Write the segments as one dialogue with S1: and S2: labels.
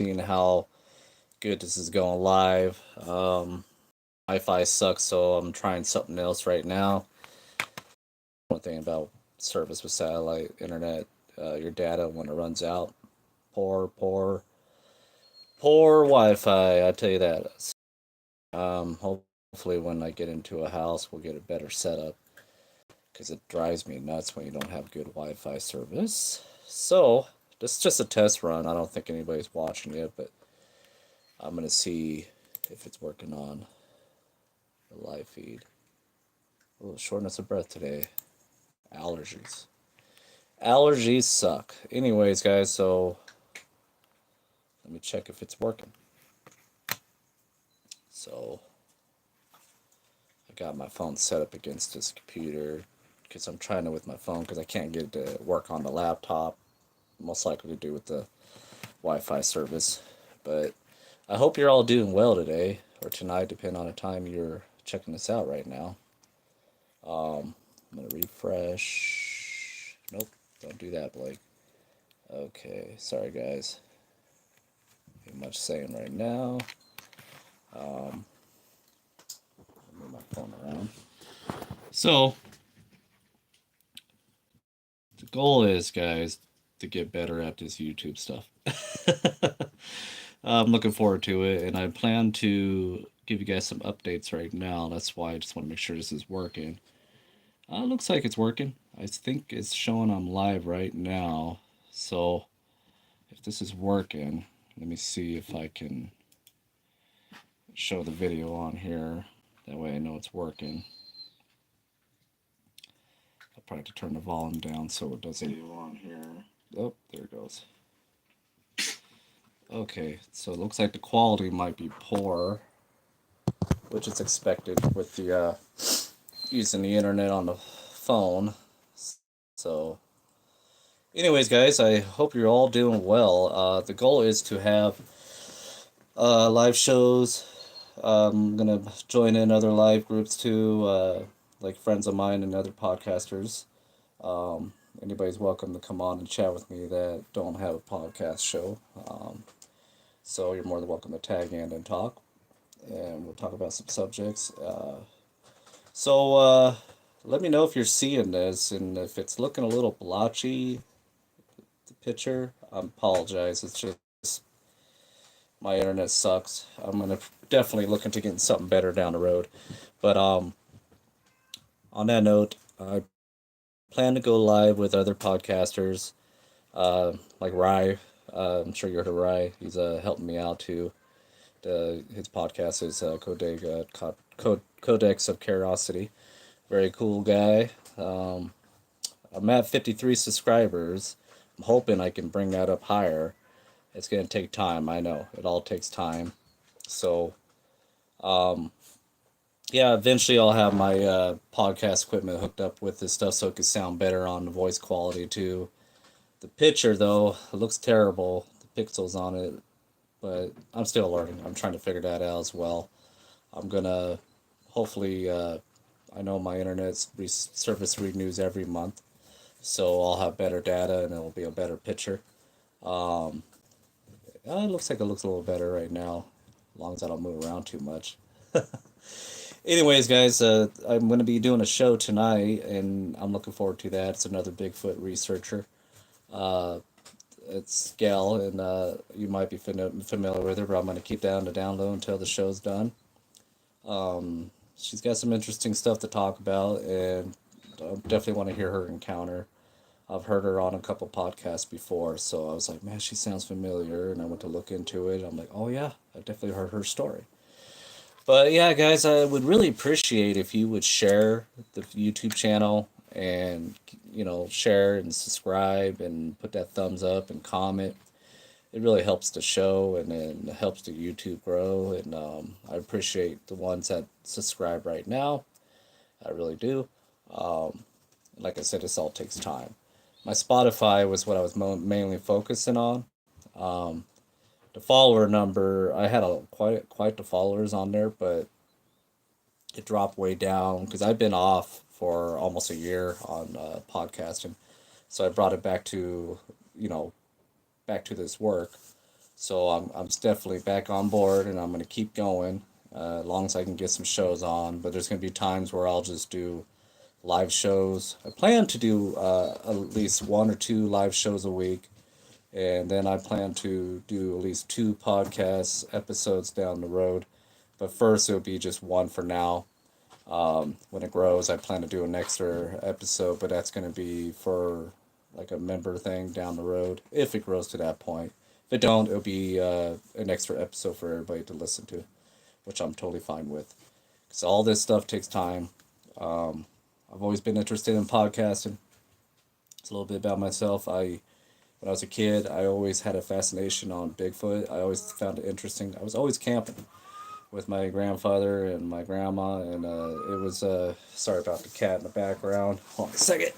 S1: seeing how good this is going live. Wi-Fi sucks, so I'm trying something else right now. One thing about service with satellite internet, your data when it runs out. Poor Wi-Fi. I tell you that. Hopefully, when I get into a house, we'll get a better setup because it drives me nuts when you don't have good Wi-Fi service. So, this is just a test run. I don't think anybody's watching it, but I'm gonna see if it's working on the live feed. Oh, shortness of breath today. Allergies. Allergies suck. Anyways, guys, so let me check if it's working. So I got my phone set up against this computer because I'm trying it with my phone because I can't get it to work on the laptop. Most likely to do with the Wi-Fi service. But I hope you're all doing well today or tonight, depending on the time you're checking this out right now. I'm gonna refresh. Nope, don't do that, Blake. Okay, sorry guys. Ain't much saying right now. Move my phone around. So the goal is, guys, to get better at this YouTube stuff. I'm looking forward to it, and I plan to give you guys some updates right now. That's why I just want to make sure this is working. Looks like it's working. I think it's showing I'm live right now. So if this is working, let me see if I can show the video on here. That way I know it's working. I'll probably have to turn the volume down so it doesn't. Video on here. Oh, there it goes. Okay, so it looks like the quality might be poor, which is expected with the using the internet on the phone. So, anyways, guys, I hope you're all doing well. The goal is to have live shows. I'm gonna join in other live groups too, like friends of mine and other podcasters. Anybody's welcome to come on and chat with me that don't have a podcast show. So you're more than welcome to tag in and talk, and we'll talk about some subjects. So let me know if you're seeing this, and if it's looking a little blotchy, the picture. I apologize. It's just my internet sucks. I'm gonna definitely look into getting something better down the road. But on that note, I plan to go live with other podcasters, like Rye. I'm sure you heard of Rye. He's helping me out too. His podcast is Codex of Curiosity. Very cool guy. I'm at 53 subscribers. I'm hoping I can bring that up higher. It's going to take time. I know. It all takes time. So, yeah, eventually I'll have my podcast equipment hooked up with this stuff so it can sound better on the voice quality too. The picture, though, it looks terrible. The pixels on it, but I'm still learning. I'm trying to figure that out as well. I'm gonna hopefully. I know my service renews every month, so I'll have better data and it'll be a better picture. It looks like it looks a little better right now, as long as I don't move around too much. Anyways, guys, I'm going to be doing a show tonight, and I'm looking forward to that. It's another Bigfoot researcher. It's Gal, and you might be familiar with her, but I'm going to keep that on the down low until the show's done. She's got some interesting stuff to talk about, and I definitely want to hear her encounter. I've heard her on a couple podcasts before, so I was like, man, she sounds familiar, and I went to look into it. I'm like, oh yeah, I definitely heard her story. But yeah, guys, I would really appreciate if you would share the YouTube channel and share and subscribe and put that thumbs up and comment. It really helps the show and it helps the YouTube grow. And I appreciate the ones that subscribe right now. I really do. Like I said, this all takes time. My Spotify was what I was mainly focusing on. The follower number, I had quite the followers on there, but it dropped way down because I've been off for almost a year on podcasting. So I brought it back to, back to this work. So I'm definitely back on board, and I'm gonna keep going as long as I can get some shows on. But there's gonna be times where I'll just do live shows. I plan to do at least one or two live shows a week, and then I plan to do at least two podcast episodes down the road. But first, it'll be just one for now. When it grows, I plan to do an extra episode, but that's going to be for like a member thing down the road if it grows to that point. If it don't, it'll be an extra episode for everybody to listen to, which I'm totally fine with. Because all this stuff takes time. I've always been interested in podcasting. It's a little bit about myself. When I was a kid, I always had a fascination on Bigfoot. I always found it interesting. I was always camping with my grandfather and my grandma, and it was sorry about the cat in the background. Hold on a second.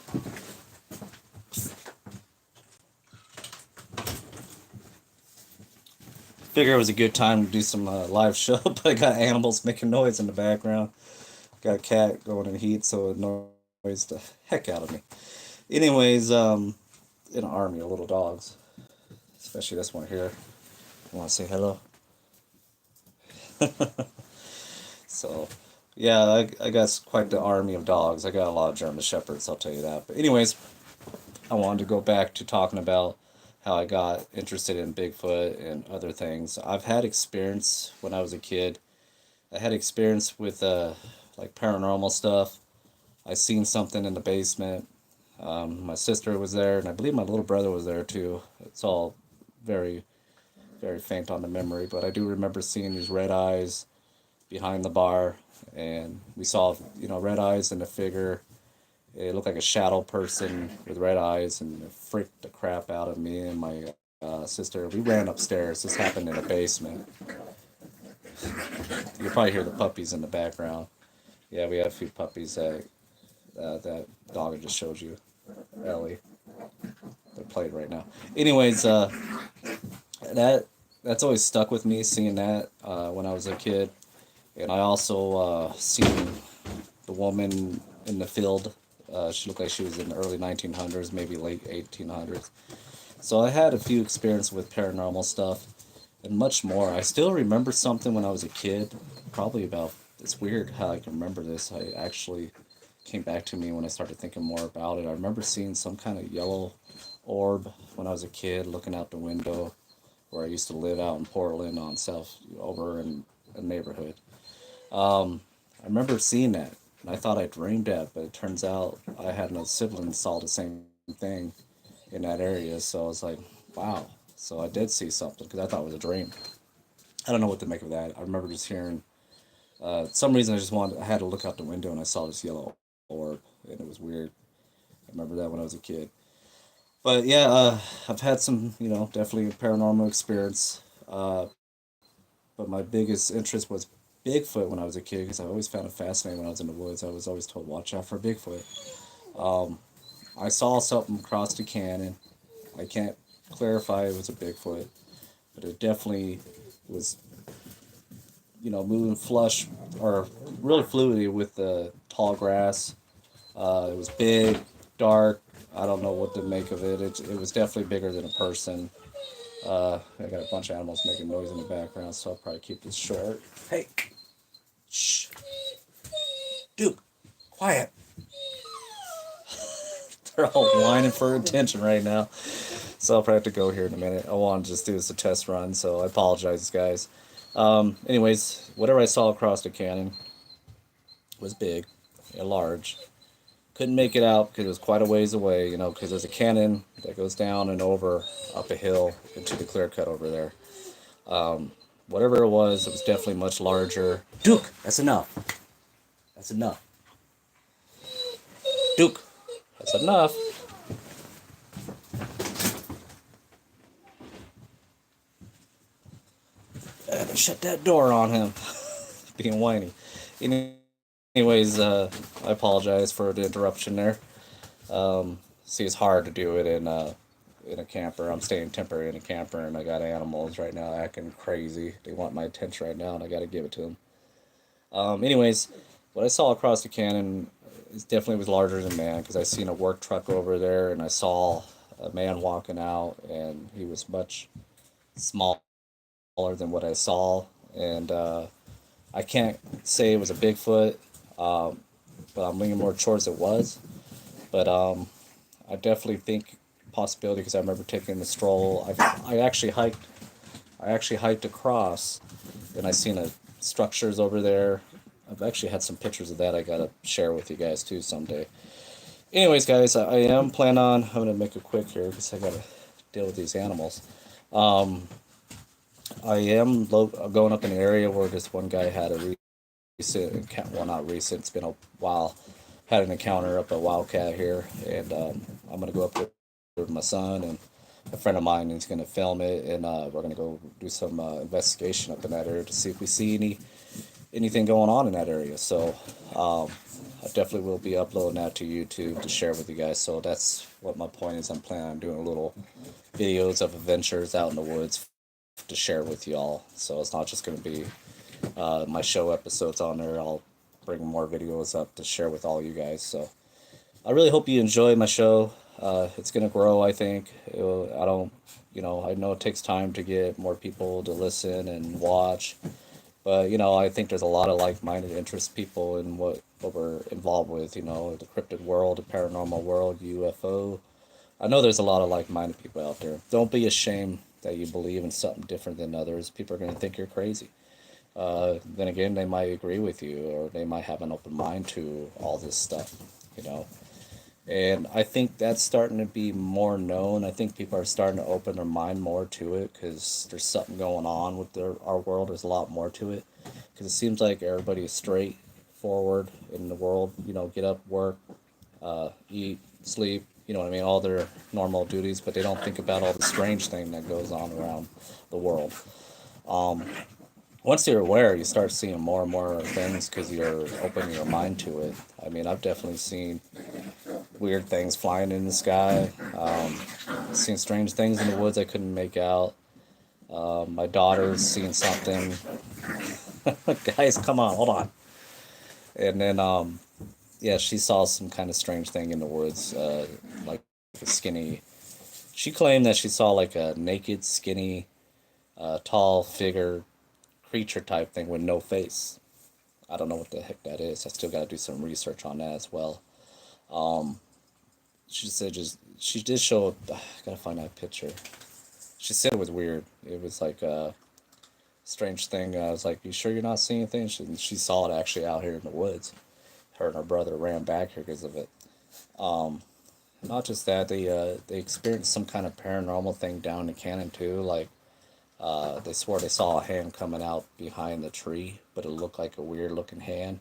S1: Figure it was a good time to do some live show, but I got animals making noise in the background. Got a cat going in heat, so it annoys the heck out of me. Anyways, in an army of little dogs, especially this one here. I want to say hello. So, yeah, I got quite the army of dogs. I got a lot of German Shepherds, I'll tell you that. But anyways, I wanted to go back to talking about how I got interested in Bigfoot and other things. I've had experience when I was a kid. I had experience with like paranormal stuff. I seen something in the basement. My sister was there, and I believe my little brother was there too. It's all very, very faint on the memory, but I do remember seeing these red eyes behind the bar, and we saw, red eyes and a figure. It looked like a shadow person with red eyes, and it freaked the crap out of me and my sister. We ran upstairs. This happened in the basement. You'll probably hear the puppies in the background. Yeah, we had a few puppies that dog I just showed you, Ellie. They're playing right now. Anyways, that that's always stuck with me, seeing that when I was a kid. And I also seen the woman in the field. She looked like she was in the early 1900s, maybe late 1800s. So I had a few experiences with paranormal stuff and much more. I still remember something when I was a kid, probably about, it's weird how I can remember this. I actually came back to me when I started thinking more about it. I remember seeing some kind of yellow orb when I was a kid, looking out the window where I used to live out in Portland on South, over in a neighborhood. I remember seeing that, and I thought I dreamed that, but it turns out I had no siblings saw the same thing in that area. So I was like, wow. So I did see something because I thought it was a dream. I don't know what to make of that. I remember just hearing, some reason I had to look out the window and I saw this yellow orb, and it was weird. I remember that when I was a kid. But yeah, I've had some, definitely a paranormal experience. But my biggest interest was Bigfoot when I was a kid because I always found it fascinating when I was in the woods. I was always told, watch out for Bigfoot. I saw something across the canyon. I can't clarify it was a Bigfoot, but it definitely was, moving flush or really fluidly with the tall grass. It was big, dark. I don't know what to make of it. It was definitely bigger than a person. I got a bunch of animals making noise in the background, so I'll probably keep this short. Hey, shh, Duke, quiet. They're all whining for attention right now, so I'll probably have to go here in a minute. I want to just do this a test run, so I apologize, guys. Anyways, whatever I saw across the canyon was big and large. Couldn't make it out because it was quite a ways away, because there's a canyon that goes down and over up a hill into the clear cut over there. Whatever it was definitely much larger. Duke, that's enough. That's enough. Duke, that's enough. I had to shut that door on him. Being whiny. Anyways, I apologize for the interruption there. See, it's hard to do it in a camper. I'm staying temporary in a camper, and I got animals right now acting crazy. They want my attention right now, and I got to give it to them. Anyways, what I saw across the canyon is definitely was larger than man because I seen a work truck over there, and I saw a man walking out, and he was much smaller than what I saw, and I can't say it was a Bigfoot, um, but I'm leaning more towards it was. But I definitely think possibility because I remember taking the stroll. I actually hiked across, and I seen structures over there. I've actually had some pictures of that I gotta share with you guys too someday. Anyways, guys, I am planning on. I'm gonna make it quick here because I gotta deal with these animals. Um, I am going up in an area where this one guy had a recent encounter. Well, not recent. It's been a while. Had an encounter up at Wildcat here, and I'm gonna go up there with my son and a friend of mine. He's gonna film it, and we're gonna go do some investigation up in that area to see if we see anything going on in that area. So I definitely will be uploading that to YouTube to share with you guys. So that's what my point is. I'm planning on doing little videos of adventures out in the woods to share with y'all. So it's not just going to be my show episodes on there. I'll bring more videos up to share with all you guys. So I really hope you enjoy my show. It's going to grow, I think. I don't, I know it takes time to get more people to listen and watch. But I think there's a lot of like-minded interest people in what we're involved with. The cryptid world, the paranormal world, UFO. I know there's a lot of like-minded people out there. Don't be ashamed that you believe in something different than others. People are going to think you're crazy. Then again, they might agree with you, or they might have an open mind to all this stuff. You know, and I think that's starting to be more known. I think people are starting to open their mind more to it because there's something going on with our world. There's a lot more to it because it seems like everybody is straightforward in the world. Get up, work, eat, sleep. You know what I mean? All their normal duties, but they don't think about all the strange thing that goes on around the world. Um, Once you're aware, you start seeing more and more things because you're opening your mind to it. I mean, I've definitely seen weird things flying in the sky. Seen strange things in the woods I couldn't make out. My daughter's seen something. Guys, come on, hold on. And then, yeah, she saw some kind of strange thing in the woods, like a skinny. She claimed that she saw like a naked, skinny, tall figure, creature type thing with no face. I don't know what the heck that is. I still got to do some research on that as well. She said she did show. Gotta find that picture. She said it was weird. It was like a strange thing. I was like, "You sure you're not seeing anything?" She saw it actually out here in the woods. Her and her brother ran back here because of it. Not just that, they experienced some kind of paranormal thing down in Cannon too. Like they swore they saw a hand coming out behind the tree, but it looked like a weird looking hand.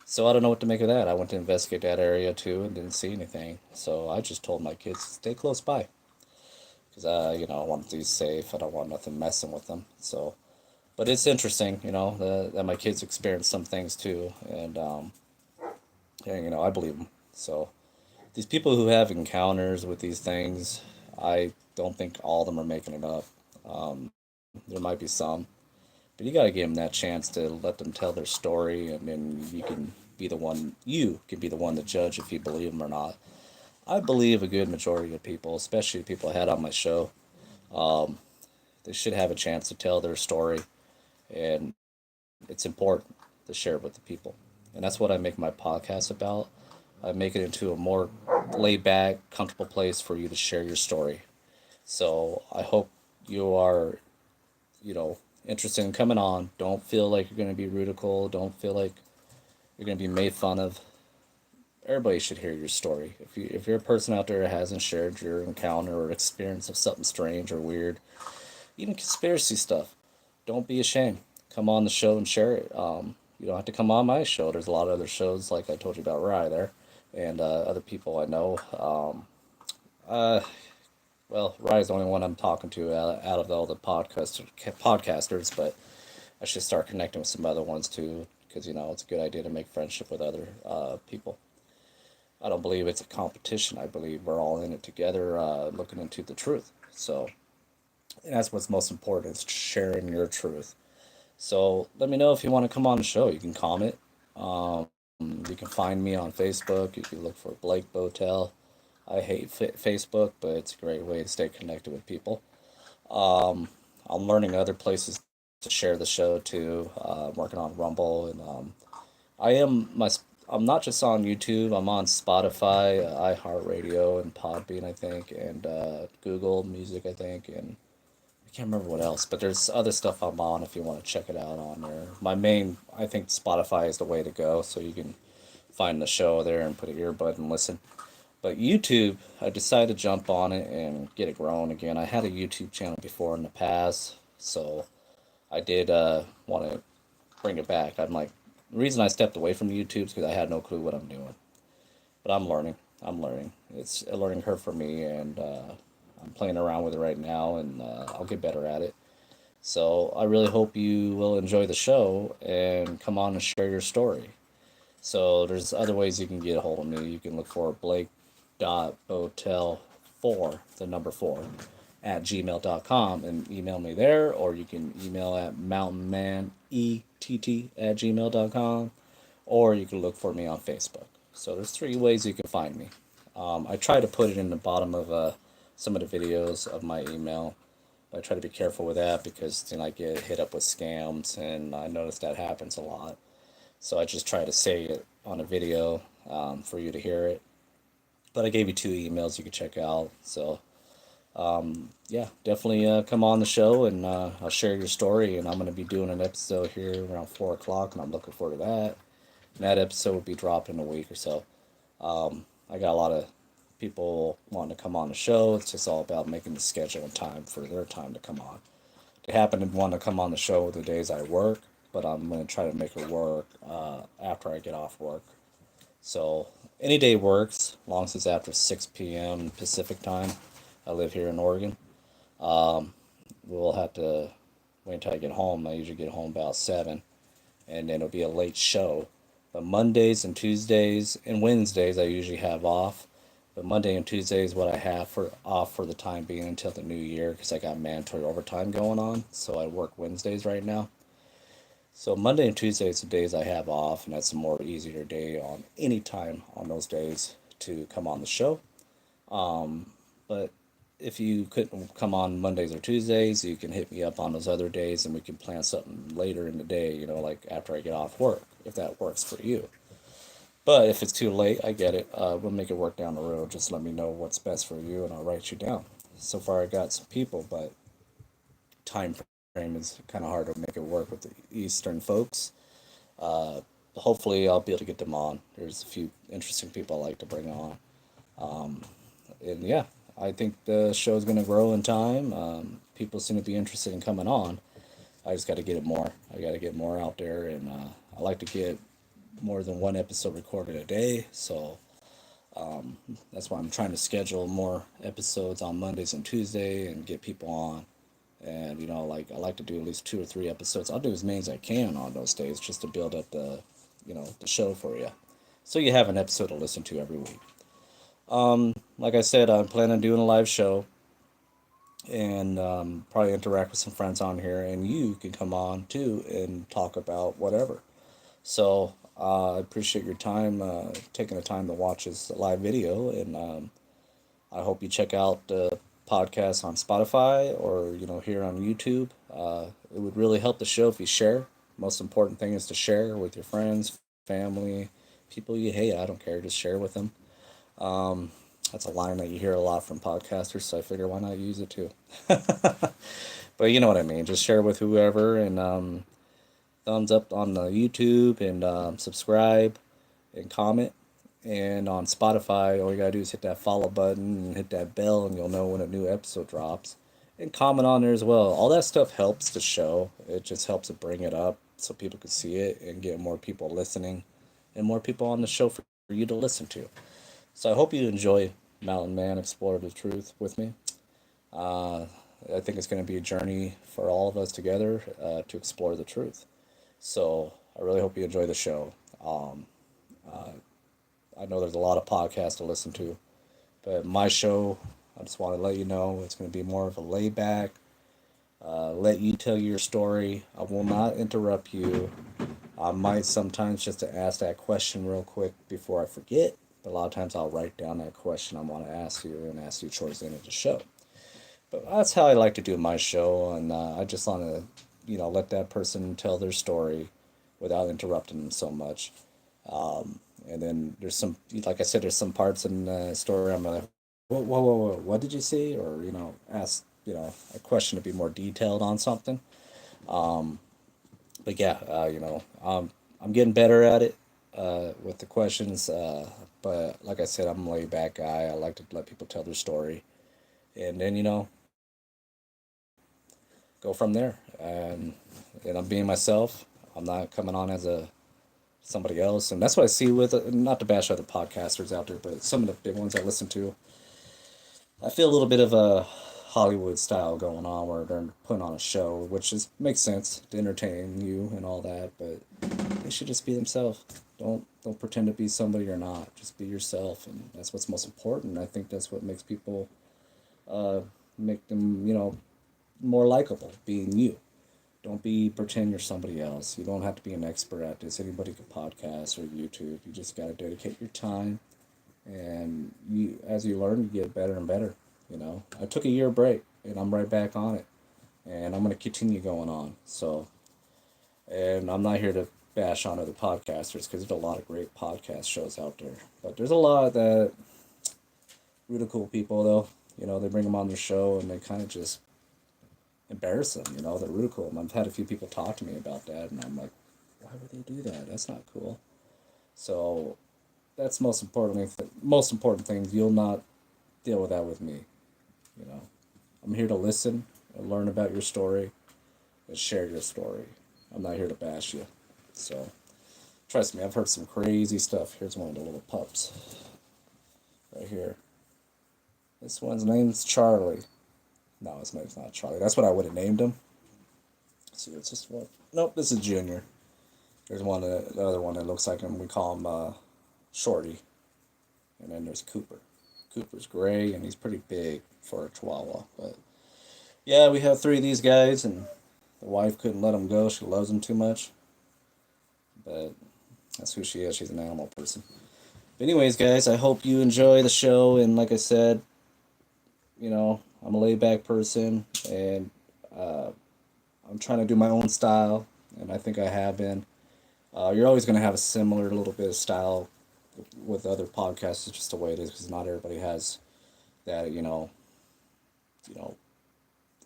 S1: So I don't know what to make of that. I went to investigate that area too and didn't see anything. So I just told my kids stay close by because I want to be safe. I don't want nothing messing with them. So, but it's interesting, that my kids experience some things too, and yeah, I believe them. So these people who have encounters with these things, I don't think all of them are making it up. There might be some, but you got to give them that chance to let them tell their story, and then you can be the one to judge if you believe them or not. I believe a good majority of people, especially people I had on my show, they should have a chance to tell their story, and it's important to share it with the people. And that's what I make my podcast about. I make it into a more laid back, comfortable place for you to share your story. So I hope you are, you know, interested in coming on. Don't feel like you're going to be ridiculed. Don't feel like you're going to be made fun of. Everybody should hear your story. If you're a person out there that hasn't shared your encounter or experience of something strange or weird, even conspiracy stuff, don't be ashamed. Come on the show and share it. You don't have to come on my show. There's a lot of other shows like I told you about Rye there, and other people I know. Uh, well, Rye's the only one I'm talking to out of all the podcasters, but I should start connecting with some other ones too, because it's a good idea to make friendship with other people. I don't believe it's a competition. I believe we're all in it together, looking into the truth. So, and that's what's most important is sharing your truth. So let me know if you want to come on the show. You can comment. You can find me on Facebook. You can look for Blake Botel. I hate Facebook, but it's a great way to stay connected with people. I'm learning other places to share the show too. I'm working on Rumble, and I am my. I'm not just on YouTube. I'm on Spotify, iHeartRadio, and Podbean, I think, and Google Music, I think, and I can't remember what else. But there's other stuff I'm on if you want to check it out on there. My main, I think, Spotify is the way to go, so you can find the show there and put an earbud and listen. But YouTube, I decided to jump on it and get it growing again. I had a YouTube channel before in the past, so I did want to bring it back. I'm like, the reason I stepped away from YouTube is because I had no clue what I'm doing. But I'm learning. I'm learning. It's a learning curve for me, and I'm playing around with it right now, and I'll get better at it. So I really hope you will enjoy the show and come on and share your story. So there's other ways you can get a hold of me. You can look for Blake.Botel4, the number 4, at gmail.com and email me there, or you can email at mountainmanett@gmail.com, or you can look for me on Facebook. So there's 3 ways you can find me. I try to put it in the bottom of some of the videos of my email. I try to be careful with that because then I get hit up with scams, and I notice that happens a lot. So I just try to say it on a video for you to hear it. But I gave you 2 emails you can check out. So yeah, definitely come on the show, and I'll share your story. And I'm going to be doing an episode here around 4 o'clock, and I'm looking forward to that. And that episode will be dropped in a week or so. I got a lot of people wanting to come on the show. It's just all about making the schedule and time for their time to come on. They happen to want to come on the show the days I work, but I'm going to try to make it work after I get off work. So any day works, as long as it's after 6 p.m. Pacific time. I live here in Oregon. We'll have to wait until I get home. I usually get home about 7, and then it'll be a late show. But Mondays and Tuesdays and Wednesdays I usually have off. But Monday and Tuesday is what I have for off for the time being until the new year because I got mandatory overtime going on. So I work Wednesdays right now. So Monday and Tuesday is the days I have off, and that's a more easier day on any time on those days to come on the show. But if you couldn't come on Mondays or Tuesdays, you can hit me up on those other days, and we can plan something later in the day, like after I get off work, if that works for you. But if it's too late, I get it. We'll make it work down the road. Just let me know what's best for you, and I'll write you down. So far, I got some people, but time frame is kind of hard to make it work with the Eastern folks. Hopefully, I'll be able to get them on. There's a few interesting people I like to bring on. And yeah, I think the show's going to grow in time. People seem to be interested in coming on. I just got to get it more. I got to get more out there, and I like to get more than one episode recorded a day. So that's why I'm trying to schedule more episodes on Mondays and Tuesday and get people on. And like I like to do at least 2 or 3 episodes. I'll do as many as I can on those days just to build up the show for you, so you have an episode to listen to every week. Like I said, I'm planning on doing a live show, and probably interact with some friends on here, and you can come on too and talk about whatever. So I appreciate your time, taking the time to watch this live video, and I hope you check out the podcast on Spotify or here on YouTube. It would really help the show if you share. Most important thing is to share with your friends, family, people you hate. I don't care. Just share with them. That's a line that you hear a lot from podcasters, so I figure why not use it too. But you know what I mean. Just share with whoever, and thumbs up on the YouTube, and subscribe and comment. And on Spotify, all you gotta do is hit that follow button and hit that bell, and you'll know when a new episode drops. And comment on there as well. All that stuff helps the show. It just helps to bring it up so people can see it and get more people listening and more people on the show for you to listen to. So I hope you enjoy Mountain Man Explore the Truth with me. I think it's going to be a journey for all of us together to explore the truth. So I really hope you enjoy the show. I know there's a lot of podcasts to listen to, but my show, I just want to let you know it's going to be more of a laid back, let you tell your story. I will not interrupt you. I might sometimes just to ask that question real quick before I forget, but a lot of times I'll write down that question I want to ask you and ask you towards the end of the show. But that's how I like to do my show, and I just want to, let that person tell their story without interrupting them so much. And then there's some, like I said, there's some parts in the story I'm like, whoa, what did you see? Or, ask, a question to be more detailed on something. But yeah, I'm getting better at it with the questions. But like I said, I'm a laid back guy. I like to let people tell their story. And then, go from there. And I'm being myself. I'm not coming on as a somebody else, and that's what I see with not to bash other podcasters out there, but some of the big ones I listen to. I feel a little bit of a Hollywood style going on where they're putting on a show, which is makes sense to entertain you and all that, but they should just be themselves. Don't pretend to be somebody you're not. Just be yourself, and that's what's most important. I think that's what makes people uh, make them more likable, being you. Don't be pretend you're somebody else. You don't have to be an expert at this. Anybody can podcast or YouTube. You just got to dedicate your time, and as you learn, you get better and better. I took a year break, and I'm right back on it, and I'm gonna continue going on. So, and I'm not here to bash on other podcasters because there's a lot of great podcast shows out there, but there's a lot that ridicule people though. They bring them on their show and they kind of just embarrass them. They ridicule them. I've had a few people talk to me about that, and I'm like, why would they do that? That's not cool. So that's most important thing. You'll not deal with that with me. You know, I'm here to listen and learn about your story and share your story. I'm not here to bash you. So trust me, I've heard some crazy stuff. Here's one of the little pups right here. This one's name's Charlie. No, his name's not Charlie. That's what I would have named him. Let's see, it's just one. Nope, this is Junior. There's the other one that looks like him. We call him Shorty. And then there's Cooper. Cooper's gray and he's pretty big for a Chihuahua. But yeah, we have three of these guys, and the wife couldn't let them go. She loves them too much. But that's who she is. She's an animal person. But anyways, guys, I hope you enjoy the show. And like I said, I'm a laid back person, and uh, I'm trying to do my own style, and I think I have been. You're always going to have a similar little bit of style with other podcasts. It's just the way it is because not everybody has that, you know,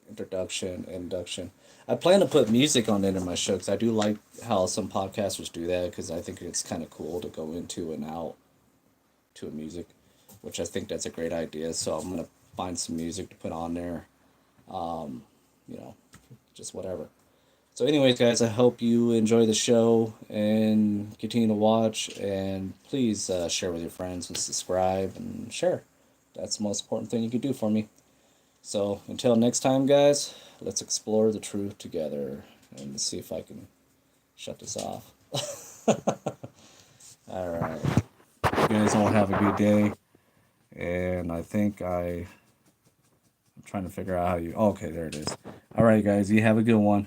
S1: introduction, induction. I plan to put music on the end of my show because I do like how some podcasters do that because I think it's kind of cool to go into and out to a music, which I think that's a great idea. So I'm gonna find some music to put on there. Um, you know, just whatever. So, anyways, guys, I hope you enjoy the show and continue to watch. And please share with your friends and subscribe and share. That's the most important thing you could do for me. So, until next time, guys, let's explore the truth together and see if I can shut this off. All right. You guys all have a good day. And I think I'm trying to figure out how you. Oh, okay, there it is. All right, guys, you have a good one.